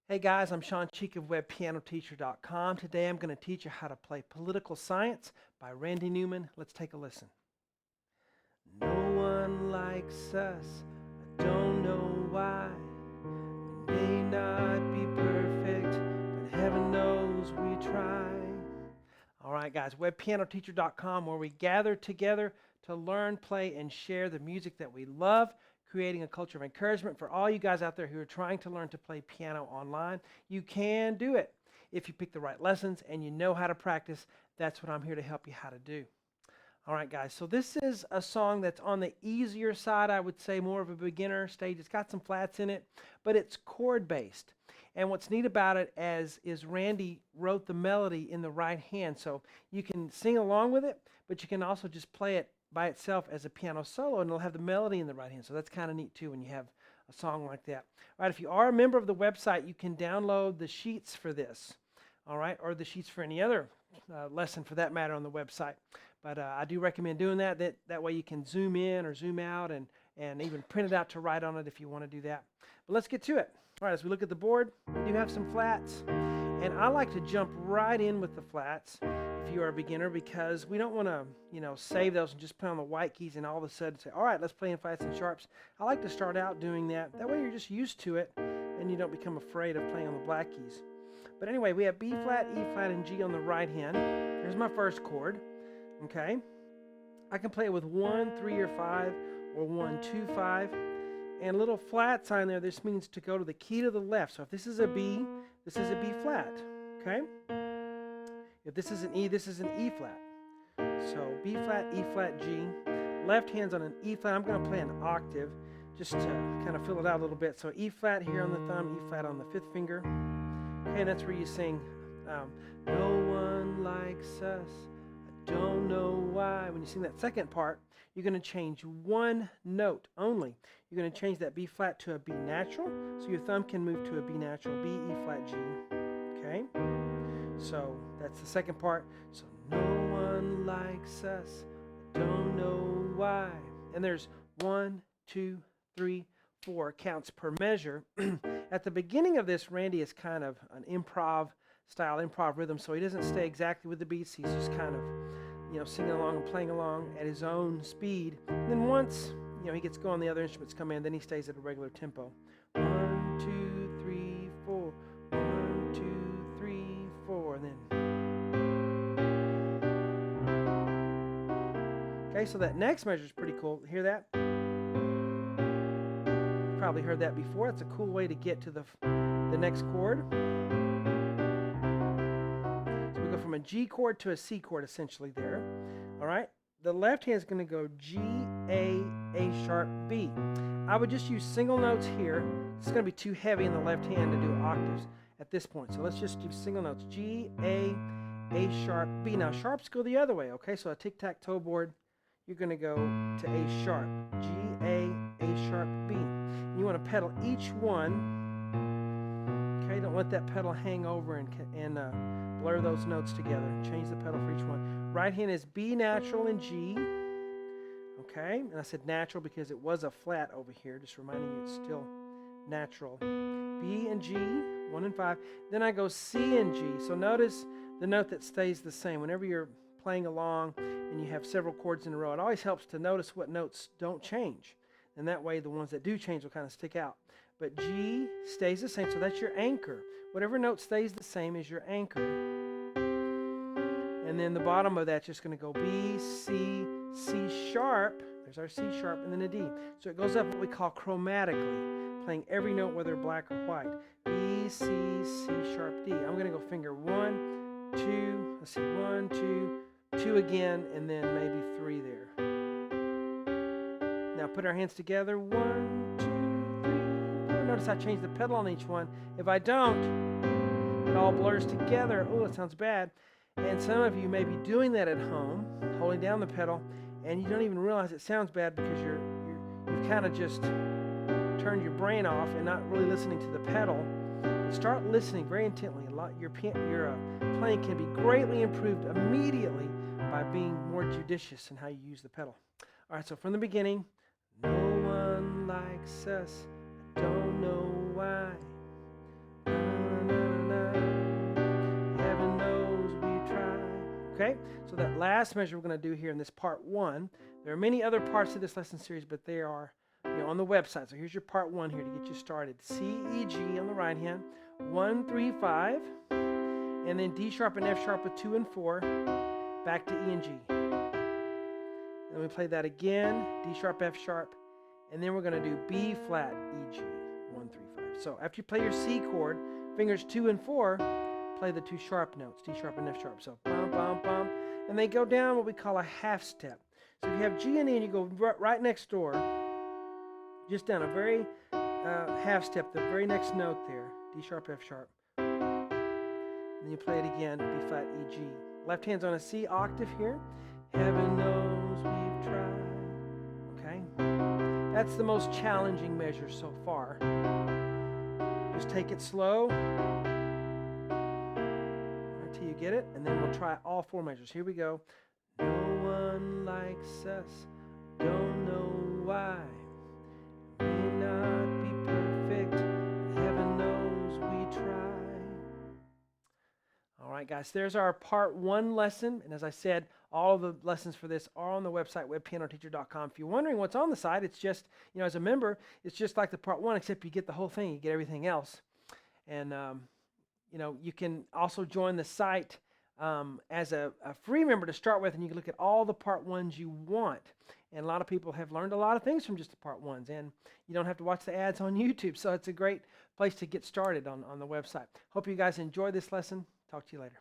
Hey guys, I'm Shawn of WebPianoTeacher.com. Today I'm going to teach you how to play Political Science by Randy Newman. Let's take a listen. No one likes us, I don't know why. We may not be perfect, but heaven knows we try. All right guys, WebPianoTeacher.com, where we gather together to learn, play, and share the music that we love, creating a culture of encouragement for all you guys out there who are trying to learn to play piano online. You can do it if you pick the right lessons and you know how to practice. That's what I'm here to help you how to do. All right, guys, so this is a song that's on the easier side, I would say, more of a beginner stage. It's got some flats in it, but it's chord-based. And what's neat about it is Randy wrote the melody in the right hand, so you can sing along with it, but you can also just play it by itself as a piano solo, and it'll have the melody in the right hand. So that's kind of neat, too, when you have a song like that. All right, if you are a member of the website, you can download the sheets for this, all right, or the sheets for any other lesson for that matter on the website. But I do recommend doing that. That way you can zoom in or zoom out and even print it out to write on it if you want to do that. But let's get to it. All right, as we look at the board, we do have some flats. And I like to jump right in with the flats if you are a beginner, because we don't want to, save those and just play on the white keys and all of a sudden say, all right, let's play in flats and sharps. I like to start out doing that. That way you're just used to it and you don't become afraid of playing on the black keys. But anyway, we have B flat, E flat, and G on the right hand. Here's my first chord. Okay, I can play it with 1, 3, or 5, or 1, 2, 5, and a little flat sign there. This means to go to the key to the left. So if this is a B, this is a B flat. Okay, if this is an E, this is an E flat. So B flat, E flat, G. Left hand's on an E flat. I'm going to play an octave just to kind of fill it out a little bit. So E flat here on the thumb, E flat on the 5th finger. Okay, and that's where you sing, no one likes us. Don't know why. When you sing that second part, you're going to change one note only. You're going to change that B flat to a B natural, so your thumb can move to a B natural, B, E flat, G. Okay? So that's the second part. So no one likes us, don't know why. And there's 1, 2, 3, 4 counts per measure. At the beginning of this, Randy is kind of an improv rhythm, so he doesn't stay exactly with the beats. He's just kind of, singing along and playing along at his own speed. And then once, he gets going, the other instruments come in, then he stays at a regular tempo. 1, 2, 3, 4. 1, 2, 3, 4. And then. Okay, so that next measure is pretty cool. Hear that? You've probably heard that before. It's a cool way to get to the next chord. From a G chord to a C chord essentially there. All right, the left hand is going to go G, A sharp, B. I would just use single notes here. It's going to be too heavy in the left hand to do octaves at this point, so let's just do single notes. G, A sharp, B. Now sharps go the other way, okay? So a tic-tac-toe board, you're going to go to A sharp, G, A sharp, B. And you want to pedal each one. Okay, don't let that pedal hang over and blur those notes together. Change the pedal for each one. Right hand is B natural and G. Okay, and I said natural because it was a flat over here, just reminding you it's still natural. B and G, 1 and 5. Then I go C and G. So notice the note that stays the same. Whenever you're playing along and you have several chords in a row, it always helps to notice what notes don't change. And that way the ones that do change will kind of stick out. But G stays the same, so that's your anchor. Whatever note stays the same is your anchor. And then the bottom of that's just going to go B, C, C sharp. There's our C sharp, and then a D. So it goes up what we call chromatically, playing every note whether black or white. B, C, C sharp, D. I'm going to go finger 1, 2, let's see, 1, 2, 2 again, and then maybe 3 there. Now put our hands together, 1, 2, 3, 4. Notice I change the pedal on each one. If I don't, it all blurs together. Oh, that sounds bad. And some of you may be doing that at home, holding down the pedal, and you don't even realize it sounds bad because you've kind of just turned your brain off and not really listening to the pedal. But start listening very intently. Your playing can be greatly improved immediately by being more judicious in how you use the pedal. All right, so from the beginning, no one likes us, I don't know why. okay? So that last measure we're going to do here in this part 1, there are many other parts of this lesson series, but they are on the website. So here's your part 1 here to get you started. C, E, G on the right hand, 1, 3, 5, and then D sharp and F sharp with 2 and 4, back to E and G. Then we play that again, D sharp, F sharp, and then we're going to do B flat, E, G, 1, 3, 5. So after you play your C chord, fingers 2 and 4, play the 2 sharp notes, D sharp and F sharp. So bum, bum, bum, and they go down what we call a half step. So if you have G and E and you go right next door, just down a very half step, the very next note there, D sharp, F sharp. Then you play it again, B flat, E, G. Left hand's on a C octave here. Heaven knows we've tried. Okay? That's the most challenging measure so far. Just take it slow until you get it, and then we'll try all 4 measures. Here we go. No one likes us, don't know why. May not be perfect, heaven knows we try. All right, guys, there's our part 1 lesson. And as I said, all of the lessons for this are on the website, webpianoteacher.com. If you're wondering what's on the site, it's just, as a member, it's just like the part 1, except you get the whole thing. You get everything else. And, you can also join the site as a free member to start with, and you can look at all the part 1s you want. And a lot of people have learned a lot of things from just the part 1s, and you don't have to watch the ads on YouTube. So it's a great place to get started on the website. Hope you guys enjoy this lesson. Talk to you later.